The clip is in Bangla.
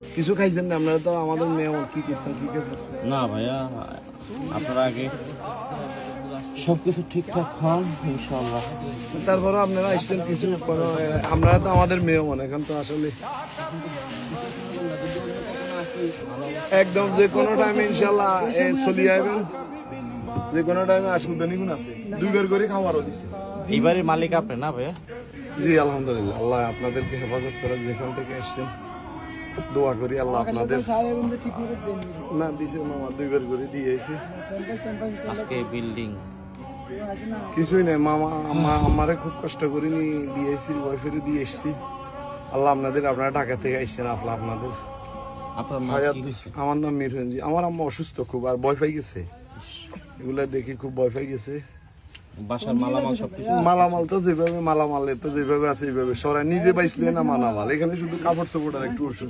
কিছু খাইছেন না আপনারা? তো আমাদের মেয়ে কি করতেন, কি কাজ করতেন? না ভাইয়া, আপনারা আগে সবকিছু ঠিকঠাক খান ইনশাআল্লাহ। তারপরে আপনারা আসছেন কিছু, আপনারা তো আমাদের মেয়ে মনে এখন তো আসলে একদম যে কোনো টাইমে ইনশাল্লাহ চলে যাবেন, যে কোনো টাইমে আসুন নিগুণ আছে, দুইবার করে খাওয়ারও দিচ্ছে। এইবারের মালিক আপনি না ভাইয়া? জি আলহামদুলিল্লাহ, আল্লাহ আপনাদেরকে হেফাজত করার, যেখান থেকে আসছেন দোয়া করি আল্লাহ আপনাদের না দিছে। মামা দুইবার করে দিয়েছে, আজকে বিল্ডিং কিছুই নেই মামা, আমারে খুব কষ্ট করে দিয়েছি, ওয়াইফেরে দিয়ে এসছি। আল্লাহ আপনাদের, আপনারা ঢাকা থেকে আসছেন, আপনাদের আপনার মা কি হয়েছে? আমার নাম মিরহনজি। আমার আম্মা অসুস্থ খুব, আর ভয় পাই গেছে, এগুলা দেখি খুব ভয় পাই গেছে। বাসার মালামাল সবকিছু? মালামাল তো যেভাবে, মালামাল তো যেভাবে আছে এইভাবে সরাই, নিজে পাইছিলেন না মালামাল, এখানে শুধু কাপড় চোপড় আর একটু ওষুধ।